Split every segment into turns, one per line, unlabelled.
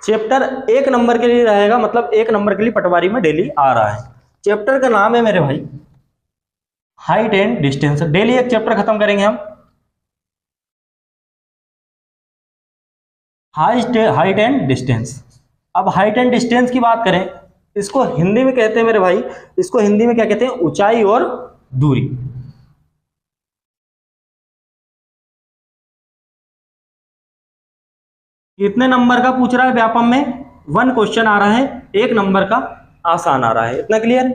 Chapter 1 number के लिए रहेगा, मतलब 1 नंबर के लिए पटवारी में डेली आ रहा है। चैप्टर का नाम है मेरे भाई हाइट एंड डिस्टेंस। डेली एक चैप्टर खत्म करेंगे हम हाइट एंड डिस्टेंस। अब हाइट एंड डिस्टेंस की बात करें, इसको हिंदी में कहते हैं मेरे भाई, इसको हिंदी में क्या कहते हैं, ऊंचाई और दूरी। कितने नंबर का पूछ रहा है व्यापम में? 1 क्वेश्चन आ रहा है, 1 नंबर का आसान आ रहा है। इतना क्लियर है?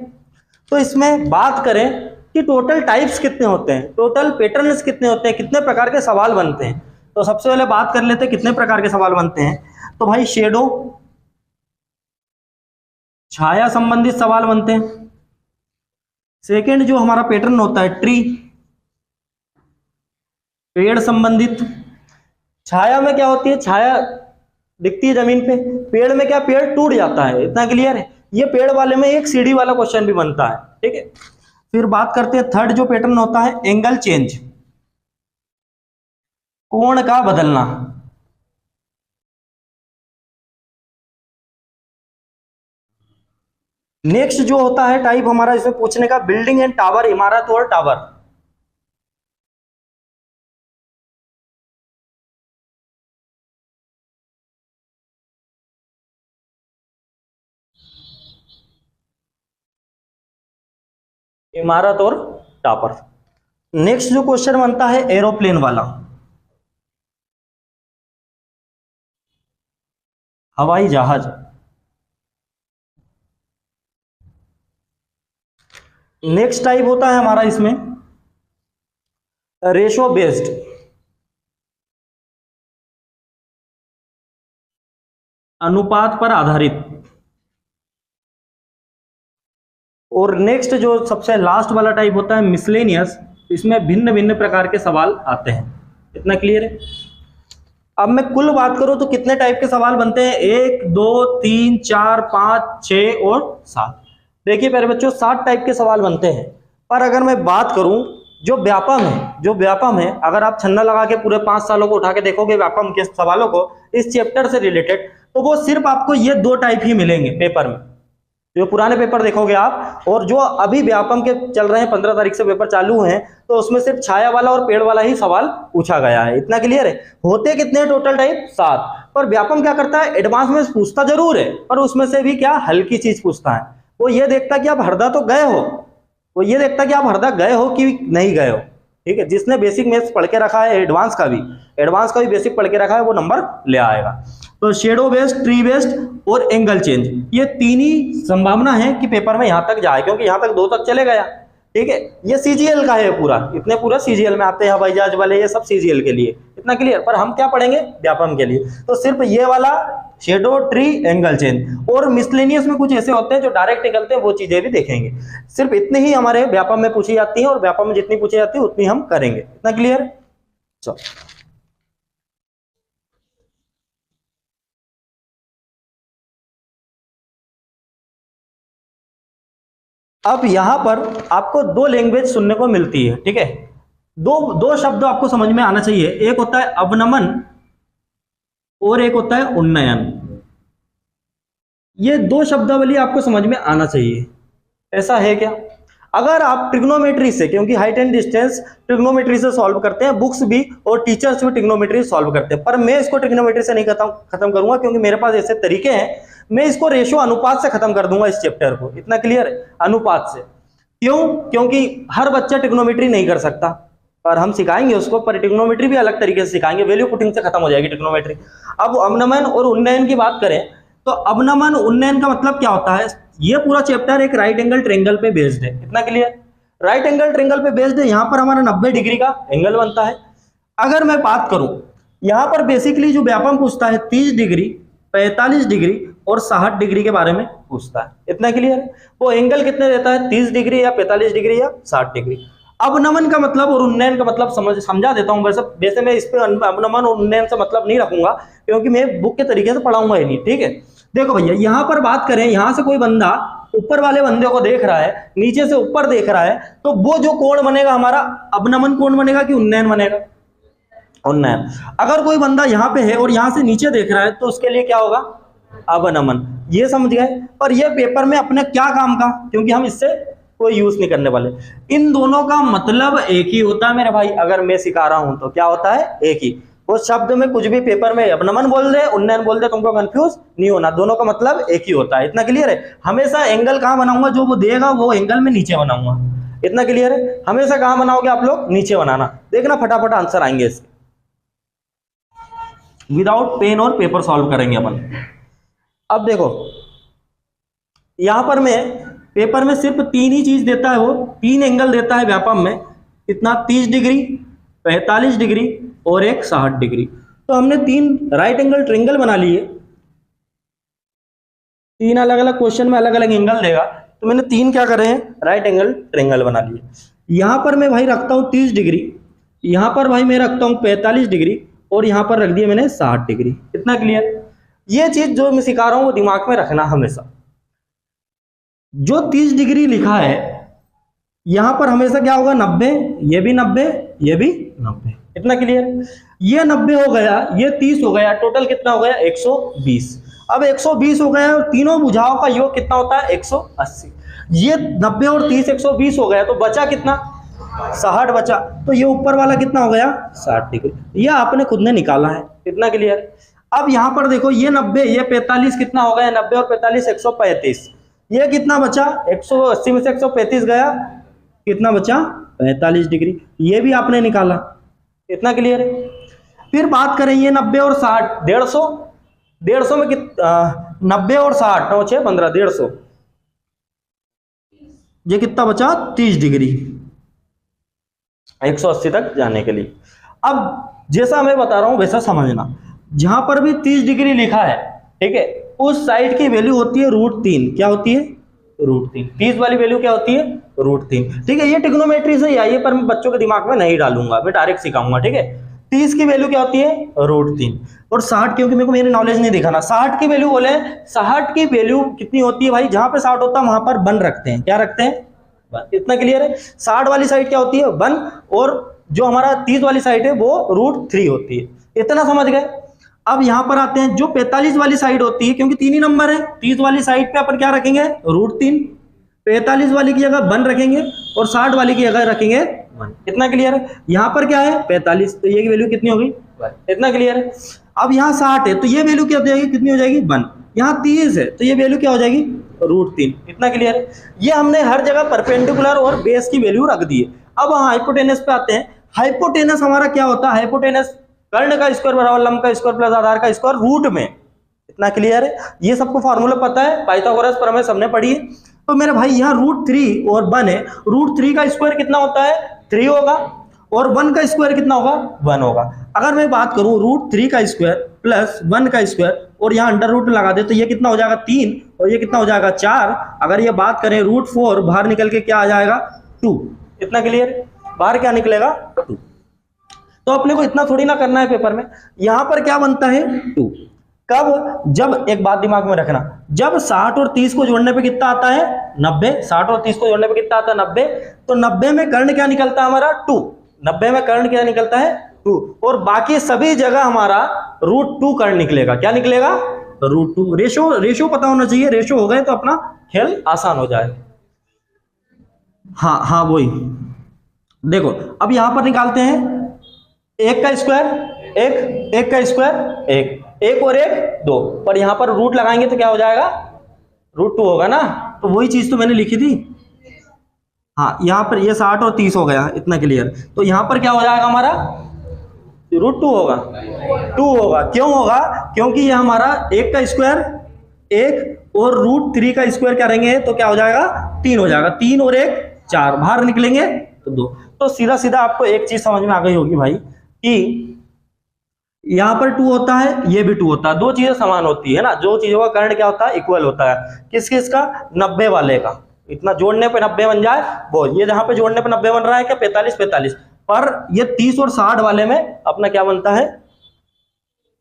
तो इसमें बात करें कि टोटल टाइप्स कितने होते हैं, टोटल पैटर्न्स कितने होते हैं, कितने प्रकार के सवाल बनते हैं। तो सबसे पहले बात कर लेते हैं कितने प्रकार के सवाल बनते हैं। तो भाई शेडो, छाया संबंधित सवाल बनते हैं। सेकंड जो हमारा पैटर्न होता है ट्री, पेड़ संबंधित। छाया में क्या होती है, छाया दिखती है जमीन पे, पेड़ में क्या, पेड़ टूट जाता है। इतना क्लियर है? ये पेड़ वाले में एक सीढ़ी वाला क्वेश्चन भी बनता है, ठीक है। फिर बात करते हैं थर्ड जो पैटर्न होता है एंगल चेंज, कोण का बदलना। नेक्स्ट जो होता है टाइप हमारा इसमें पूछने का बिल्डिंग एंड टावर, इमारत और टावर। इमारत और टावर। नेक्स्ट जो क्वेश्चन बनता है एरोप्लेन वाला, हवाई जहाज। नेक्स्ट टाइप होता है हमारा इसमें रेशो बेस्ड, अनुपात पर आधारित। और नेक्स्ट जो सबसे लास्ट वाला टाइप होता है मिसलेनियस, इसमें भिन्न भिन्न प्रकार के सवाल आते हैं। इतना क्लियर है? अब मैं कुल बात करूं तो कितने टाइप के सवाल बनते हैं, 1 2 3 4 5 6 और 7। देखिए प्यारे बच्चों 7 टाइप के सवाल बनते हैं। पर अगर मैं बात करूं जो व्यापम है, अगर आप छन्ना लगा के पूरे 5 सालों को उठा के देखोगे व्यापम के सवालों को इस चैप्टर से रिलेटेड, तो वो सिर्फ आपको ये 2 टाइप ही मिलेंगे पेपर में। जो पुराने पेपर देखोगे आप, और जो अभी व्यापम के चल रहे हैं 15 तारीख से पेपर चालू हैं, तो उसमें सिर्फ छाया वाला और पेड़ वाला ही सवाल पूछा गया है। इतना क्लियर है? होते कितने टोटल टाइप? 7। पर व्यापम क्या करता है, एडवांस में पूछता जरूर है, पर उसमें से भी क्या हल्की चीज पूछता है। वो ये देखता कि आप हरदा तो गए हो, वो ये देखता कि आप हरदा गए हो कि नहीं गए हो, ठीक है। जिसने बेसिक मैथ्स पढ़ के रखा है, एडवांस का भी बेसिक पढ़ के रखा है, वो नंबर ले आएगा। तो शेडो बेस्ड, ट्री बेस्ड और एंगल चेंज, ये 3 ही संभावना है कि पेपर में यहां तक जाए, क्योंकि यहां तक 2 तक चले गया, ठीक है। ये सीजीएल का है पूरा, इतने पूरा सीजीएल में आते हैं हवाई जहाज वाले, ये सब सीजीएल के लिए। इतना क्लियर? पर हम क्या पढ़ेंगे व्यापम के लिए, तो सिर्फ ये वाला शेडो, ट्री, एंगल चेंज। और मिसलेनियस में कुछ ऐसे होते हैं जो डायरेक्ट निकलते हैं, वो चीजें भी देखेंगे। सिर्फ इतने ही हमारे व्यापम में पूछी जाती है, और व्यापम में जितनी पूछी जाती है उतनी हम करेंगे। इतना क्लियर? चलो अब यहां पर आपको 2 लैंग्वेज सुनने को मिलती है, ठीक है। दो शब्द आपको समझ में आना चाहिए, एक होता है अवनमन और एक होता है उन्नयन। ये 2 शब्दावली आपको समझ में आना चाहिए। ऐसा है क्या? अगर आप ट्रिग्नोमेट्री से, क्योंकि हाइट एंड डिस्टेंस ट्रिग्नोमेट्री से सॉल्व करते हैं, बुक्स भी और टीचर्स भी ट्रिग्नोमेट्री सॉल्व करते हैं, पर मैं इसको ट्रिग्नोमेट्री से नहीं खत्म करूंगा, क्योंकि मेरे पास ऐसे तरीके हैं। मैं इसको रेशो, अनुपात से खत्म कर दूंगा इस चैप्टर को। इतना क्लियर है? अनुपात से। क्यों? क्योंकि हर बच्चा ट्रिग्नोमेट्री नहीं कर सकता, पर हम सिखाएंगे उसको, पर ट्रिग्नोमेट्री भी अलग तरीके से सिखाएंगे, वैल्यू पुटिंग से खत्म हो जाएगी ट्रिग्नोमेट्री। अब अवनमन और उन्नयन की बात करें तो अवनमन उन्नयन का मतलब क्या होता है, ये पूरा चैप्टर एक राइट एंगल ट्रायंगल पे बेस्ड है। इतना क्लियर? राइट एंगल ट्रायंगल पे बेस्ड है, यहां पर हमारा 90 डिग्री का एंगल बनता है। अगर मैं बात करूं यहां पर बेसिकली जो व्यापम पूछता है 30 डिग्री, 45 डिग्री और 60 डिग्री के बारे में पूछता है। इतना क्लियर है? वो एंगल कितने देता है, 30 डिग्री या 45 डिग्री या 60 डिग्री। अवनमन का मतलब और उन्नयन का मतलब समझा देता हूं। वैसे मैं इस पे अवनमन और उन्नयन से मतलब नहीं रखूंगा, क्योंकि मैं बुक के तरीके से पढ़ाऊंगा ही नहीं, ठीक है। देखो भैया, यहां पर बात करें, यहां से कोई बंदा ऊपर वाले बंदे को देख रहा है, नीचे से ऊपर देख रहा है, तो वो जो कोण बनेगा हमारा अवनमन कोण बनेगा कि उन्नयन बनेगा? उन्नयन। अगर कोई बंदा यहां पे है और यहां से नीचे देख रहा है, तो उसके लिए क्या होगा? अवनमन, ये समझ गए। और ये पेपर में अपने क्या काम का, क्योंकि हम इससे कोई यूज नहीं करने वाले। इन दोनों का मतलब एक ही होता है मेरे भाई, अगर मैं सिखा रहा हूं तो क्या होता है, एक ही। वो शब्द में कुछ भी पेपर में अवनमन बोल दे, उन्नयन बोल दे, तुमको कंफ्यूज नहीं होना, दोनों का मतलब एक ही होता है। इतना क्लियर है। हमेशा एंगल कहां बनाऊंगा, जो वो देगा वो एंगल में नीचे बनाऊंगा। इतना क्लियर है। हमेशा कहां बनाओगे आप लोग, नीचे बनाना। देखना फटाफट आंसर आएंगे इसके, विदाउट पेन और पेपर सॉल्व करेंगे अपन। अब देखो यहां पर मैं पेपर में सिर्फ 3 ही चीज देता है, वो 3 एंगल देता है व्यापम में, कितना, 30 डिग्री, 45 डिग्री और एक 60 डिग्री। तो हमने 3 राइट एंगल ट्रायंगल बना लिए। 3 अलग अलग क्वेश्चन में अलग अलग एंगल देगा, तो मैंने 3 क्या करे हैं, राइट एंगल ट्रायंगल बना लिए। यहां पर मैं भाई रखता हूं 30 डिग्री, यहां पर भाई मैं रखता हूं 45 डिग्री और यहां पर रख दिया मैंने 60 डिग्री। इतना क्लियर। ये चीज जो मैं सिखा रहा हूं वो दिमाग में रखना हमेशा। जो 30 डिग्री लिखा है यहां पर हमेशा क्या होगा, 90, ये भी 90, ये भी 90। इतना क्लियर। ये 90 हो गया, ये 30 हो गया, टोटल कितना हो गया, 120। अब 120 हो गया और तीनों भुजाओं का योग कितना होता है, 180। ये 90 और 30 120 हो गया, तो बचा कितना, 60 बचा। तो ये ऊपर वाला कितना हो गया, 60 डिग्री। ये आपने खुद ने निकाला है। इतना क्लियर। अब यहां पर देखो ये 90, ये 45 कितना हो गया, 90 और 45 135। ये कितना बचा, 180 में से 135 गया, कितना बचा, 45 डिग्री। ये भी आपने निकाला। इतना क्लियर है। फिर बात करें ये 90 और 60, 150 में 90 और 60, 9 6 15, 150। ये कितना बचा, 30 डिग्री 180 तक जाने के लिए। अब जैसा मैं बता रहा हूं वैसा समझना। जहां पर भी 30 डिग्री लिखा है, ठीक है, उस साइड की वैल्यू होती है √3। क्या होती है, √3। 30 वाली वैल्यू क्या होती है, √3। ठीक है। ये ट्रिग्नोमेट्री से आई है, पर मैं बच्चों के दिमाग में नहीं डालूंगा, मैं डायरेक्ट सिखाऊंगा। ठीक है। 30 की वैल्यू क्या होती है, √3। और 60, क्योंकि मेरे को मेरी नॉलेज नहीं दिखाना, 60 की वैल्यू बोले, 60 की वैल्यू कितनी होती है भाई, जहां पे 60 होता है वहां पर 1 रखते हैं। क्या रखते हैं, 1। इतना क्लियर है। 60 वाली साइड क्या होती है, 1, और जो हमारा 30 वाली साइड है वो √3 होती है। इतना समझ गए। अब यहां पर आते हैं, जो 45 वाली साइड होती है, क्योंकि 3 ही नंबर है, 30 वाली साइड पे अपन क्या रखेंगे, √3। 45 वाली की जगह 1 रखेंगे और 60 वाली की जगह रखेंगे 1। इतना क्लियर है। यहां पर क्या है, 45, तो ये वैल्यू कितनी होगी, 1। इतना क्लियर है। अब यहाँ 60 है, तो ये वैल्यू क्या हो जाएगी, कितनी हो जाएगी, 1। यहाँ 30 है, तो ये वैल्यू क्या हो जाएगी, √3। इतना क्लियर है। ये हमने हर जगह परपेंडिकुलर और बेस की वैल्यू रख दी है। अब हम हाइपोटेनस पे आते हैं। हाइपोटेनस हमारा क्या होता है, हाइपोटेनस कर्ण का स्क्वायर बराबर लंब का स्क्वायर प्लस आधार का स्क्वायर रूट में। इतना क्लियर है। ये सबको फार्मूला पता है, पाइथागोरस प्रमेय सबने पढ़ी है। तो मेरे भाई यहाँ √3 और 1 है, √3 का स्क्वायर कितना होता है, 3 होगा, और 1 का स्क्वायर कितना होगा, 1 होगा। अगर मैं बात करूं √3 का स्क्वायर प्लस 1 का स्क्वायर और यहाँ अंडर रूट लगा दे, तो ये कितना हो जाएगा, 3, और ये कितना हो जाएगा, 4। अगर ये बात करें √4, बाहर निकल के क्या आ जाएगा, 2। इतना क्लियर। बाहर क्या निकलेगा, 2। तो अपने को इतना थोड़ी ना करना है पेपर में। यहां पर क्या बनता है, 2। कब, जब, एक बात दिमाग में रखना, जब 60 और 30 को जोड़ने पे कितना आता है, 90। 60 और 30 को जोड़ने पे कितना आता है, 90। तो 90 में कर्ण क्या निकलता है हमारा, 2। 90 में कर्ण क्या निकलता है, 2। और बाकी सभी जगह हमारा √2 कर्ण निकलेगा। क्या निकलेगा, √2। रेशो पता होना चाहिए। रेशो हो गए तो अपना खेल आसान हो जाए। हाँ वही देखो। अब यहां पर निकालते हैं, 1 का स्क्वायर 1, 1 का स्क्वायर 1, 1 और 1 2, पर यहां पर रूट लगाएंगे तो क्या हो जाएगा, √2 होगा ना। तो वही चीज तो मैंने लिखी थी। हाँ, यहां पर ये 60 और 30 हो गया। इतना क्लियर। तो यहां पर क्या हो जाएगा हमारा, √2 होगा, 2 होगा। क्यों होगा, क्योंकि ये हमारा 1 का स्क्वायर 1 और √3 का स्क्वायर क्या रहेंगे, तो क्या हो जाएगा, 3 हो जाएगा। 3 और 1 4, बाहर निकलेंगे तो 2। तो सीधा सीधा आपको एक चीज समझ में आ गई होगी भाई, कि यहां पर 2 होता है, ये भी 2 होता है, 2 चीजें समान होती है ना। जो चीजों का कर्ण क्या होता है, इक्वल होता है। किस किस का, 90 वाले का। इतना जोड़ने पे 90 बन जाए वो, ये जहां पे जोड़ने पे 90 बन रहा है क्या, 45, पर ये 30 और 60 वाले में अपना क्या बनता है,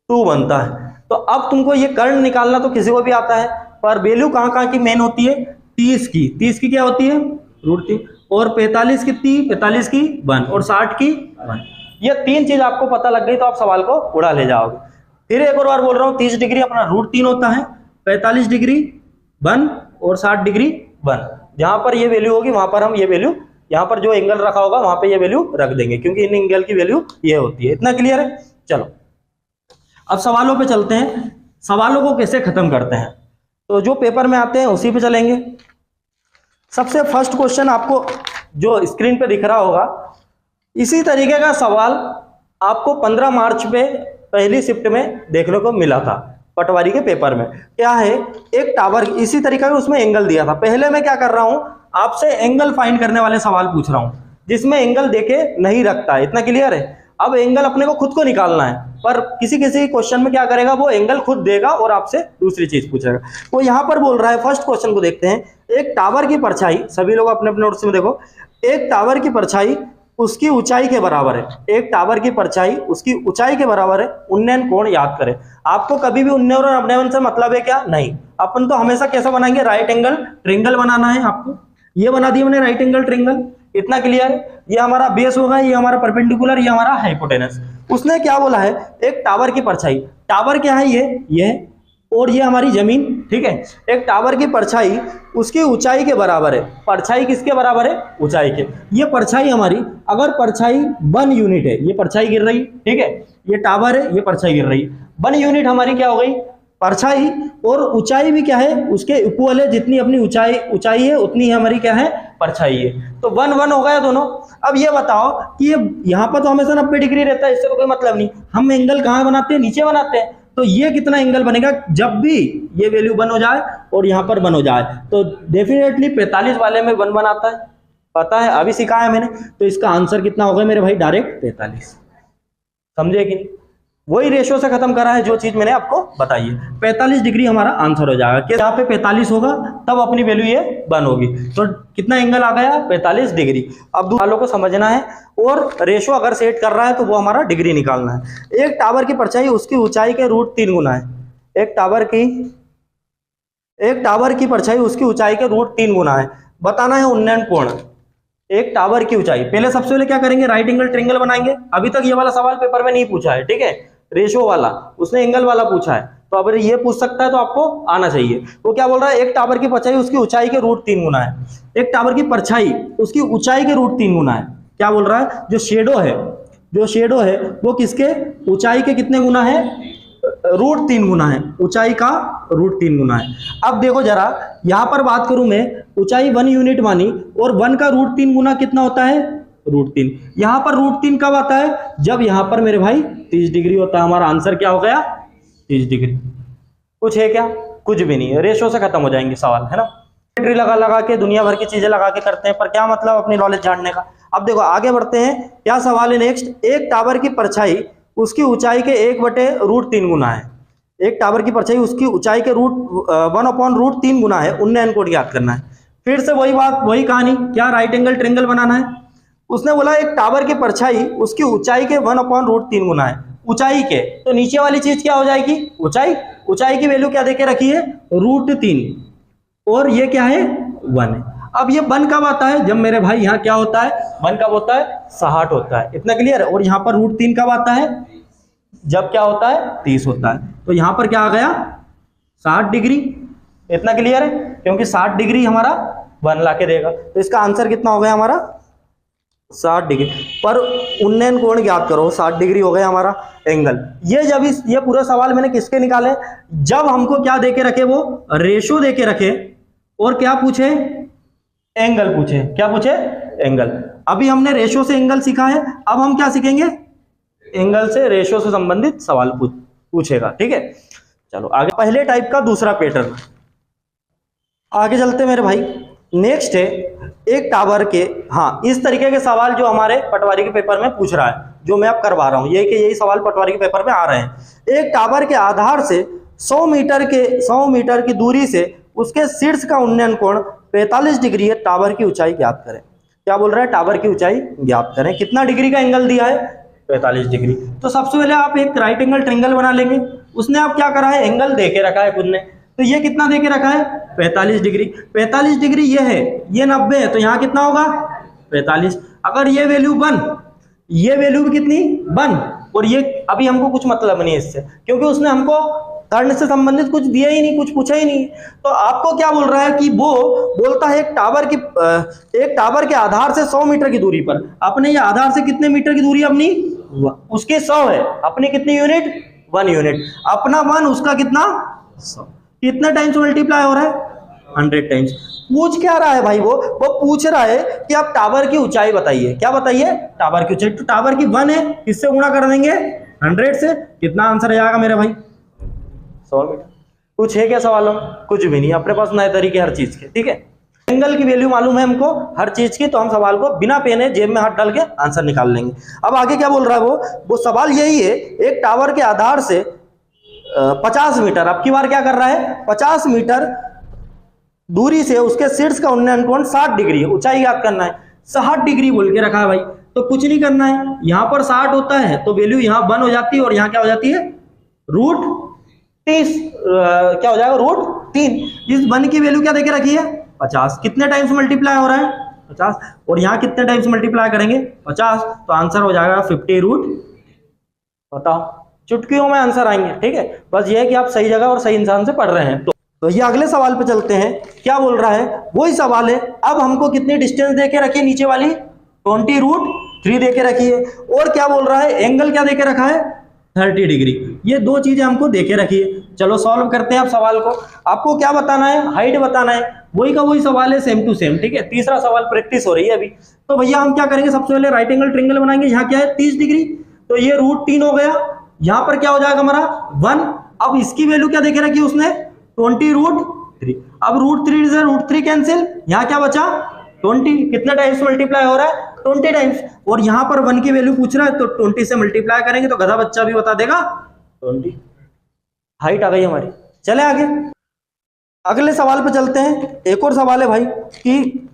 2 बनता है। तो अब तुमको ये कर्ण निकालना तो किसी को भी आता है, पर वैल्यू कहां की मेन होती है, 30 की क्या होती है, √3, और 45 कितनी, 45 की 1, और 60 की 1। ये 3 चीज आपको पता लग गई तो आप सवाल को उड़ा ले जाओगे। फिर एक और बार बोल रहा हूं, 30 डिग्री अपना √3 होता है, 45 डिग्री 1 और 60 डिग्री 1। जहां पर ये वैल्यू होगी वहां पर हम ये वैल्यू, यहाँ पर जो एंगल रखा होगा वहां पे ये वैल्यू रख देंगे, क्योंकि इन एंगल की वैल्यू ये होती है। इतना क्लियर है? चलो अब सवालों पे चलते हैं, सवालों को कैसे खत्म करते हैं। तो जो पेपर में आते हैं उसी पे चलेंगे। सबसे फर्स्ट क्वेश्चन आपको जो स्क्रीन पे दिख रहा होगा, इसी तरीके का सवाल आपको 15 मार्च पे पहली शिफ्ट में देखने को मिला था पटवारी के पेपर में। क्या है, एक टावर इसी तरीके का उसमें एंगल दिया था। पहले मैं क्या कर रहा हूं, आपसे एंगल फाइंड करने वाले सवाल पूछ रहा हूं जिसमें एंगल देके नहीं रखता है। इतना क्लियर है? अब एंगल अपने को खुद को निकालना है, पर किसी किसी क्वेश्चन में क्या करेगा, वो एंगल खुद देगा और आपसे दूसरी चीज पूछेगा। वो यहां पर बोल रहा है, फर्स्ट क्वेश्चन को देखते हैं। एक टावर की परछाई, सभी लोग अपने अपने नोट्स में देखो, एक टावर की परछाई उसकी ऊंचाई के बराबर है। एक टावर की परछाई उसकी ऊंचाई के बराबर है। उन्नयन कोण याद करें। आपको कभी भी उन्नयन और अवनयन से मतलब है क्या? नहीं। अपन तो हमेशा कैसा बनाएंगे, राइट एंगल ट्रिंगल बनाना है आपको। ये बना दिया मैंने राइट एंगल ट्रिंगल। इतना क्लियर है? ये हमारा बेस होगा, ये हमारा परपेंडिकुलर, ये हमारा हाइपोटेनस। उसने क्या बोला है, एक टावर की परछाई। टावर क्या है, ये और ये हमारी जमीन, ठीक है। एक टावर की परछाई उसकी ऊंचाई के बराबर है। परछाई किसके बराबर है? ऊंचाई के। ये परछाई हमारी, अगर परछाई 1 यूनिट है, ये परछाई गिर रही, ठीक है, ये टावर है, ये परछाई गिर रही, 1 यूनिट हमारी क्या हो गई, परछाई। और ऊंचाई भी क्या है, उसके इक्वल है। जितनी अपनी ऊंचाई है उतनी ही हमारी क्या है, परछाई है। तो 1 1 हो गया दोनों। अब ये बताओ कि ये यहाँ पर तो हमेशा 90 डिग्री रहता है, इससे तो कोई मतलब नहीं। हम एंगल कहाँ बनाते हैं, नीचे बनाते हैं। तो ये कितना एंगल बनेगा, जब भी ये वैल्यू 1 हो जाए और यहाँ पर 1 हो जाए, तो डेफिनेटली 45 वाले में 1 आता है, पता है, अभी सिखाया मैंने। तो इसका आंसर कितना होगा मेरे भाई, डायरेक्ट 45। समझे कि नहीं? वही रेशो से खत्म करा है जो चीज मैंने आपको बताई है। 45 डिग्री हमारा आंसर हो जाएगा। कि यहाँ पे 45 होगा तब अपनी वैल्यू ये 1 होगी। तो कितना एंगल आ गया, 45 डिग्री। अब वालों को समझना है, और रेशो अगर सेट कर रहा है तो वो हमारा डिग्री निकालना है। एक टावर की परछाई उसकी ऊंचाई के √3 गुना है। एक टावर की परछाई उसकी ऊंचाई के √3 गुना है। बताना है उन्नयन कोण। एक टावर की ऊंचाई, पहले सबसे पहले क्या करेंगे, राइट एंगल ट्रिंगल बनाएंगे। अभी तक ये वाला सवाल पेपर में नहीं पूछा है, ठीक है, रेशो वाला, उसने एंगल वाला पूछा है। तो अगर ये पूछ सकता है तो आपको आना चाहिए। वो क्या बोल रहा है, एक टावर की परछाई उसकी ऊंचाई के √3 गुना है। एक टावर की परछाई उसकी ऊंचाई के √3 गुना है। क्या बोल रहा है, जो शेडो है वो किसके, ऊंचाई के कितने गुना है, √3 गुना है। ऊंचाई का √3 गुना है। अब देखो जरा, यहां पर बात करूं मैं, ऊंचाई 1 यूनिट मानी, और 1 का √3 गुना कितना होता है, √3। यहां पर √3 कब आता है, जब यहां पर मेरे भाई 30 डिग्री होता है। हमारा आंसर क्या हो गया, 30 डिग्री। कुछ है क्या, कुछ भी नहीं है। रेशो से खत्म हो जाएंगे सवाल, है ना। बैटरी लगा के दुनिया भर की चीजें लगा के करते हैं, पर क्या मतलब अपनी नॉलेज जानने का। अब देखो आगे बढ़ते हैं, क्या सवाल है नेक्स्ट। एक टावर की परछाई उसकी ऊंचाई के 1/√3 गुना है। एक टावर की परछाई उसकी ऊंचाई के 1/√3 गुना है। उन्नयन कोण याद करना है। फिर से वही बात, वही कहानी, क्या राइट एंगल ट्रिंगल बनाना है। उसने बोला एक टावर की परछाई उसकी ऊंचाई के 1/√3 गुना है। ऊंचाई के, तो नीचे वाली चीज क्या हो जाएगी, ऊंचाई की वैल्यू क्या देके रखी है, √3, और ये क्या है, 1 है। अब ये 1 कब आता है, जब मेरे भाई यहाँ क्या होता है, 1 कब होता है, 60 होता है। इतना क्लियर है। और यहाँ पर √3 कब आता है, जब क्या होता है, 30 होता है। तो यहाँ पर क्या आ गया, 60 डिग्री। इतना क्लियर है, क्योंकि 60 डिग्री हमारा 1 ला के देगा। तो इसका आंसर कितना हो गया हमारा, 60 डिग्री। पर उन्नयन कोण ज्ञात करो, 60 डिग्री हो गया हमारा एंगल। ये पूरा सवाल मैंने किसके निकाले, जब हमको क्या देके रखे, वो रेशो देके रखे, और क्या पूछे, एंगल पूछे। क्या पूछे, एंगल। अभी हमने रेशो से एंगल सीखा है, अब हम क्या सीखेंगे, एंगल से रेशो से संबंधित सवाल पूछेगा, ठीक है। चलो आगे, पहले टाइप का दूसरा पैटर्न। आगे चलते मेरे भाई। नेक्स्ट है एक टावर के, हाँ, इस तरीके के सवाल जो हमारे पटवारी के पेपर में पूछ रहा है, जो मैं अब करवा रहा हूं, यही सवाल पटवारी के पेपर में आ रहे हैं। एक टावर के आधार से 100 मीटर की दूरी से उसके शीर्ष का उन्नयन कोण 45 डिग्री है। टावर की ऊंचाई ज्ञात करें। क्या बोल रहा है, टावर की ऊंचाई ज्ञात करें। कितना डिग्री का एंगल दिया है, 45 डिग्री। तो सबसे पहले आप एक राइट एंगल ट्रायंगल बना लेंगे। उसने आप क्या करा है, एंगल देके रखा है खुद ने। तो ये कितना देके रखा है, 45 डिग्री। 45 डिग्री ये है, ये 90 है, तो यहाँ कितना होगा, 45। अगर ये वैल्यू 1, ये वैल्यू भी कितनी, 1, और ये अभी हमको कुछ मतलब नहीं है इससे, क्योंकि उसने हमको कर्ण से संबंधित कुछ दिया ही नहीं, कुछ पूछा ही नहीं। तो आपको क्या बोल रहा है कि वो बोलता है एक टावर के आधार से 100 मीटर की दूरी पर, अपने ये आधार से कितने मीटर की दूरी अपनी, उसके 100 है, अपनी कितनी यूनिट, 1 यूनिट, अपना 1, उसका कितना 100, कितने टाइम्स मल्टीप्लाई हो रहा है, 100 टाइम्स। पूछ क्या रहा है भाई, वो पूछ रहा है कि आप टावर की ऊंचाई बताइए। क्या बताइए, टावर की ऊंचाई। तो टावर की 1 है, किससे गुणा कर देंगे, 100 से। कितना आंसर आएगा मेरे भाई, 100 मीटर। कुछ है क्या सवालों में, कुछ भी नहीं, अपने पास नए तरीके हर चीज के, ठीक है। एंगल की वैल्यू मालूम है हमको हर चीज की, तो हम सवाल को बिना पेन जेब में हाथ डाल के आंसर निकाल लेंगे। अब आगे क्या बोल रहा है वो सवाल यही है, एक टावर के आधार से 50 मीटर, अब की बार क्या कर रहा है, 50 मीटर दूरी से उसके शीर्ष का उन्नयन कोण 60 डिग्री, ऊंचाई याद करना है, 60 डिग्री बोल के रखा है भाई। तो कुछ नहीं करना है, यहां पर 60 होता है तो वैल्यू यहां 1 हो जाती है, और यहां क्या हो जाती है, √30, क्या हो जाएगा, √3। इस 1 की वैल्यू क्या देके रखी है, 50। कितने टाइम्स मल्टीप्लाई हो रहा है, 50, और यहां कितने टाइम्स मल्टीप्लाई करेंगे, 50, तो आंसर हो जाएगा 50 बताओ, चुटकियों में आंसर आएंगे, ठीक है। बस ये है कि आप सही जगह और सही इंसान से पढ़ रहे हैं। तो ये अगले सवाल पे चलते हैं, क्या बोल रहा है, वही सवाल है। अब हमको कितनी डिस्टेंस देके रखी है, नीचे वाली 20√3 देके रखी है, और क्या बोल रहा है, एंगल क्या देके रखा है, 30 डिग्री। ये दो चीजें हमको देके रखी है। चलो सॉल्व करते हैं आप सवाल को। आपको क्या बताना है, हाइट बताना है, वही का वही सवाल है, सेम टू सेम, ठीक है। तीसरा सवाल प्रैक्टिस हो रही है अभी। तो भैया हम क्या करेंगे, सबसे पहले राइट एंगल ट्रायंगल बनाएंगे। यहाँ क्या है, 30 डिग्री, तो ये √3 हो गया। यहाँ पर क्या हो जाएगा हमारा 1। अब इसकी वैल्यू क्या देके रखी है उसने, 20√3। अब √3 से √3 कैंसिल, यहाँ क्या बचा 20। कितने टाइम्स मल्टीप्लाई हो रहा है, 20 टाइम्स। और यहाँ पर 1 की वैल्यू पूछ रहा है, तो 20 से मल्टीप्लाई करेंगे तो गधा बच्चा भी बता देगा 20। हाइट आ गई हमारी। चले आगे, अगले सवाल पे चलते हैं। एक और सवाल है भाई कि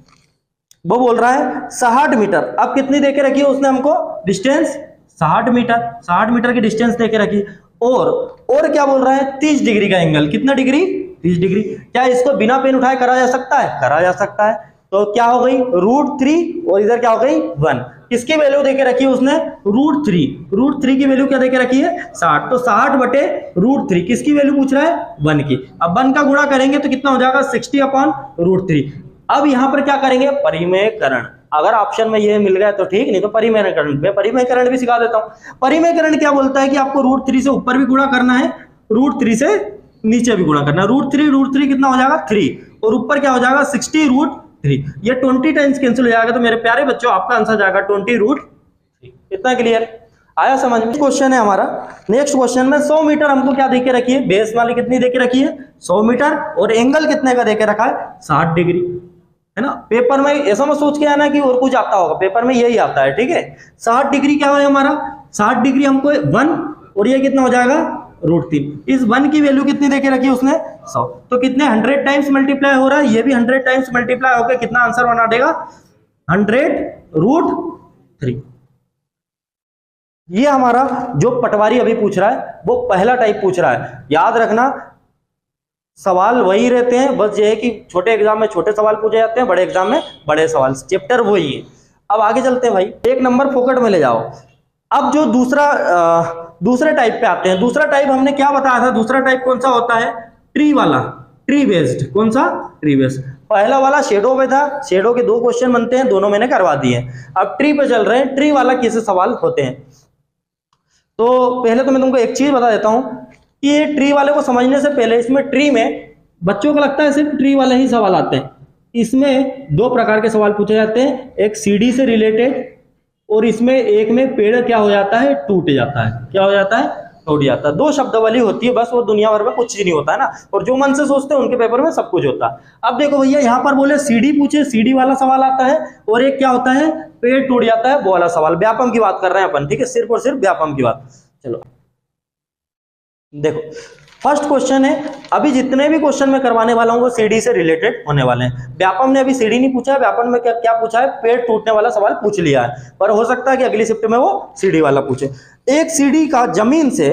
वो बोल रहा है 60 मीटर। अब कितनी देके रखी है उसने हमको, डिस्टेंस 60 मीटर, 60 मीटर की डिस्टेंस देके रखी। और क्या बोल रहा है, 30 डिग्री का एंगल। कितना डिग्री, 30 डिग्री। क्या इसको बिना पेन उठाए करा जा सकता है, करा जा सकता है। तो क्या हो गई √3, और इधर क्या हो गई 1। किसकी वैल्यू देके रखी है उसने, √3 की वैल्यू क्या देके रखी है 60। तो 60/√3 किसकी वैल्यू पूछ रहा है, 1 की। अब 1 का गुणा करेंगे तो कितना हो जाएगा 60/√3। अब यहां पर क्या करेंगे, परिमेयकरण। अगर ऑप्शन में ये मिल गया तो ठीक, नहीं तो परिमेयकरण। मैं परिमेयकरण भी सिखा देता हूं। परिमेयकरण क्या बोलता है कि आपको √3 से ऊपर भी गुणा करना है, √3 से नीचे भी गुणा करना है। √3 कितना हो जाएगा 3, और ऊपर क्या हो जाएगा 60√3। ये 20 टाइम्स कैंसिल हो जाएगा। तो मेरे प्यारे बच्चों आपका आंसर जाएगा 20√3। इतना क्लियर आया समझ में। क्वेश्चन है हमारा, नेक्स्ट क्वेश्चन में 100 मीटर हमको क्या देके रखी है, बेस वाली कितनी देके रखी है 100 मीटर, और एंगल कितने का देके रखा है 60 डिग्री, है ना। पेपर में ऐसा मत सोच के आना कि और कुछ आता होगा, पेपर में यही आता है, ठीक है। 60 डिग्री क्या है हमारा, 60 डिग्री हमको 1, और ये कितना हो जाएगा √3। इस 1 की वैल्यू कितनी देके रखी है उसने 100। तो कितने 100 टाइम्स मल्टीप्लाई हो रहा है, ये भी 100 टाइम्स मल्टीप्लाई होकर कितना आंसर बना देगा 100√3। ये हमारा जो पटवारी अभी पूछ रहा है वो पहला टाइप पूछ रहा है। याद रखना सवाल वही रहते हैं, बस ये है कि छोटे एग्जाम में छोटे सवाल पूछे जाते हैं, बड़े एग्जाम में बड़े सवाल, चैप्टर वही है। अब आगे चलते हैं भाई, 1 नंबर फोकट में ले जाओ। अब जो दूसरे टाइप पे आते हैं। दूसरा टाइप हमने क्या बताया था, दूसरा टाइप कौन सा होता है, ट्री वाला, ट्री बेस्ड। कौन सा, ट्री बेस्ड। पहला वाला शेडो पे था, शेडो के 2 क्वेश्चन बनते हैं, दोनों मैंने करवा दिए। अब ट्री पे चल रहे हैं, ट्री वाला कैसे सवाल होते हैं। तो पहले तो मैं तुमको एक चीज बता देता हूं कि ये ट्री वाले को समझने से पहले, इसमें ट्री में बच्चों को लगता है सिर्फ ट्री वाले ही सवाल आते हैं। इसमें 2 प्रकार के सवाल पूछे जाते हैं, एक सीडी से रिलेटेड, और इसमें एक में पेड़ क्या हो जाता है, टूट जाता है। क्या हो जाता है, टूट जाता है। 2 शब्दावली होती है बस, वो दुनिया भर में कुछ नहीं होता है ना, और जो मन से सोचते हैं उनके पेपर में सब कुछ होता है। अब देखो भैया यहाँ पर बोले सीडी पूछे, सीडी वाला सवाल आता है, और एक क्या होता है, पेड़ टूट जाता है, वो वाला सवाल। व्यापम की बात कर रहे हैं अपन, ठीक है, सिर्फ और सिर्फ व्यापम की बात। चलो देखो फर्स्ट क्वेश्चन है, अभी जितने भी क्वेश्चन मैं करवाने वाला हूँ वो सीडी से रिलेटेड होने वाले हैं। व्यापम ने अभी सीडी नहीं पूछा है, व्यापम में क्या पूछा है, पेड़ टूटने वाला सवाल पूछ लिया है, पर हो सकता है कि अगली शिफ्ट में वो सीडी वाला पूछे। एक सीडी का जमीन से,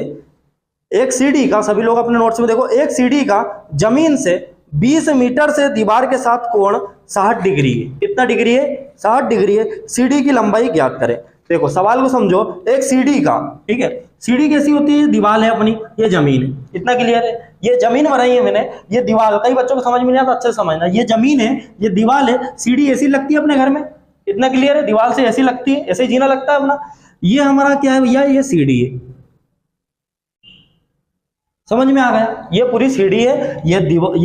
एक सीडी का, सभी लोग अपने नोट्स में देखो, एक सीडी का जमीन से 20 मीटर से दीवार के साथ कोण 60 डिग्री है। कितना डिग्री है, 60 डिग्री है। सीडी की लंबाई ज्ञात करें। देखो सवाल को समझो, एक सीढ़ी का, ठीक है, सीढ़ी कैसी होती है, दीवार है अपनी, ये जमीन है, इतना क्लियर है। ये जमीन बनाई है मैंने, ये दीवार, कई बच्चों को समझ में नहीं आता, अच्छे से समझना, ये जमीन है, ये दीवार है, सीढ़ी ऐसी लगती है अपने घर में, इतना क्लियर है, दीवार से ऐसी लगती है, ऐसे जीना लगता है अपना। ये हमारा क्या है भैया, ये सीढ़ी है, समझ में आ गया, ये पूरी सीढ़ी है, ये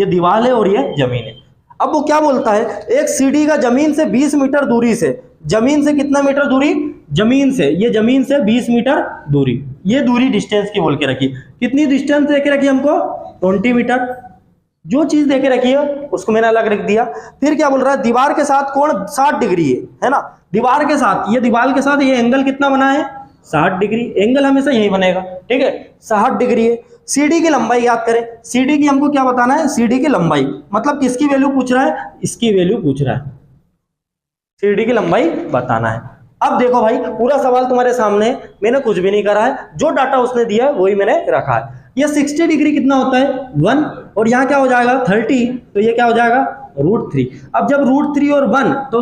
दीवार है और ये जमीन है। अब वो क्या बोलता है, एक सीढ़ी का जमीन से 20 मीटर दूरी से, जमीन से कितना मीटर दूरी, जमीन से, ये जमीन से 20 मीटर दूरी, ये दूरी डिस्टेंस की बोल के रखी। कितनी डिस्टेंस दे के रखी हमको, 20 मीटर। जो चीज दे के रखी है उसको मैंने अलग रख दिया। फिर क्या बोल रहा है, दीवार के साथ कोण 60 डिग्री है ना, दीवार के साथ, ये दीवार के साथ ये एंगल कितना बना है, 60 डिग्री। एंगल हमेशा यही बनेगा, ठीक है, 60 डिग्री है। सीढ़ी की लंबाई याद करें, सीढ़ी की हमको क्या बताना है, सीढ़ी की लंबाई, मतलब किसकी वैल्यू पूछ रहा है, इसकी वैल्यू पूछ रहा है, सीढ़ी की लंबाई बताना है। अब देखो भाई, पूरा सवाल तुम्हारे सामने है, मैंने कुछ भी नहीं करा है, जो डाटा उसने दिया है वही मैंने रखा है। ये 60 डिग्री कितना होता है, 1, और यहाँ क्या हो जाएगा 30, तो ये क्या हो जाएगा √3। अब जब √3 और 1 तो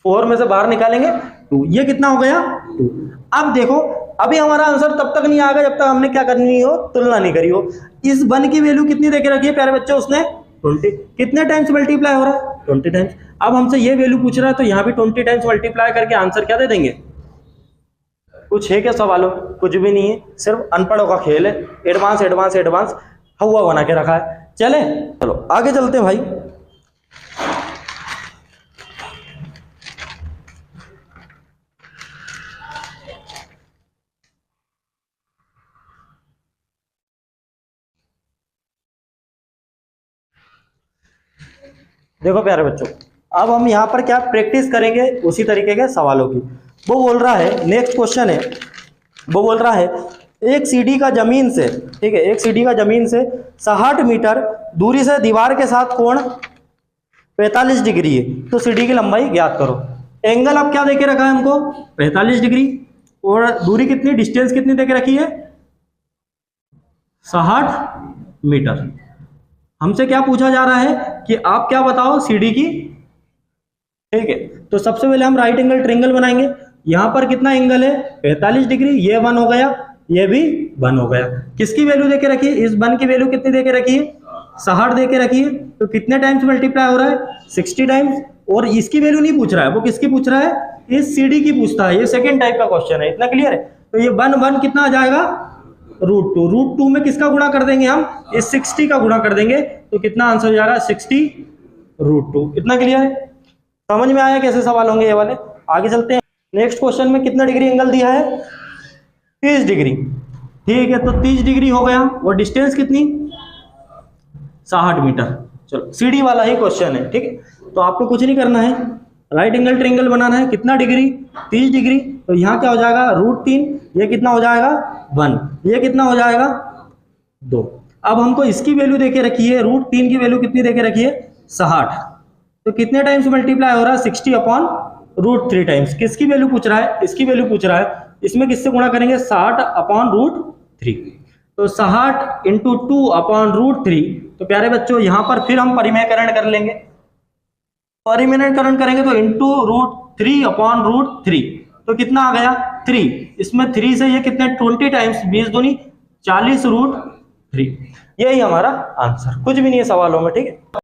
4 में से बाहर निकालेंगे 2, ये कितना हो गया 2। अब देखो, अभी हमारा आंसर तब तक नहीं आएगा जब तक हमने क्या करनी हो, तुलना नहीं करी हो। इस 1 की वैल्यू कितनी देके रखी है प्यारे बच्चे, उसने 20, कितने टाइम्स मल्टीप्लाई हो रहा है, 20 टाइम्स। अब हमसे ये वैल्यू पूछ रहा है, तो यहाँ भी 20 टाइम्स मल्टीप्लाई करके आंसर क्या दे देंगे। कुछ है क्या सवालों, कुछ भी नहीं है, सिर्फ अनपढ़ों का खेल है, एडवांस एडवांस एडवांस हवा बना के रखा है। चले चलो आगे चलते हैं भाई। देखो प्यारे बच्चों, अब हम यहाँ पर क्या प्रैक्टिस करेंगे उसी तरीके के सवालों की। वो बोल रहा है, नेक्स्ट क्वेश्चन है, वो बोल रहा है एक सीढ़ी का जमीन से, ठीक है, एक सीढ़ी का जमीन से 60 मीटर दूरी से दीवार के साथ कोण 45 डिग्री है, तो सीढ़ी की लंबाई ज्ञात करो। एंगल अब क्या देके रखा है हमको, 45 डिग्री, और दूरी कितनी, डिस्टेंस कितनी देके रखी है, 60 मीटर। हमसे क्या पूछा जा रहा है कि आप क्या बताओ सीढ़ी की, ठीक है। तो सबसे पहले हम राइट एंगल ट्रायंगल बनाएंगे। यहां पर कितना एंगल है, 45 डिग्री, ये 1 हो गया, ये भी 1 हो गया। किसकी वैल्यू देके रखी है, इस 1 की वैल्यू कितनी देके रखी है, 60 देके रखी है, तो कितने टाइम्स मल्टीप्लाई हो रहा है, 60 टाइम्स। और इसकी वैल्यू नहीं पूछ रहा है, वो किसकी पूछ रहा है, इस सीढ़ी की पूछता है। ये सेकेंड टाइप का क्वेश्चन है, इतना क्लियर है। तो ये 1 कितना आ जाएगा, √2। √2 में किसका गुणा कर देंगे हम, इस 60 का गुणा कर देंगे, तो कितना आंसर हो जाएगा 60 √2। इतना क्लियर है, समझ में आया कैसे सवाल होंगे ये वाले। आगे चलते हैं। नेक्स्ट क्वेश्चन में कितना डिग्री एंगल दिया है, 30 डिग्री, ठीक है। तो 30 डिग्री हो गया, और डिस्टेंस कितनी, 60 मीटर। चलो सीढ़ी वाला ही क्वेश्चन है, ठीक है। तो आपको कुछ नहीं करना है, राइट एंगल ट्रायंगल बनाना है। कितना डिग्री, 30 डिग्री, तो यहाँ क्या हो जाएगा √3, ये कितना हो जाएगा 1, ये कितना हो जाएगा 2। अब हमको इसकी वैल्यू देके रखी है, √3 की वैल्यू कितनी देके रखी है, 60, तो कितने टाइम्स मल्टीप्लाई हो रहा है, 60/√3 टाइम्स। किसकी वैल्यू पूछ रहा है, इसकी वैल्यू पूछ रहा है। इसमें किससे गुणा करेंगे, 60/√3, तो 60 × 2/√3। तो प्यारे बच्चों यहाँ पर फिर हम परिमेयकरण कर लेंगे। परिमेयकरण करेंगे तो ×3/√3, तो कितना आ गया 3। इसमें 3 से ये कितने 20 टाइम्स, 20 दूनी 40 √3। यही हमारा आंसर, कुछ भी नहीं है सवालों में, ठीक है।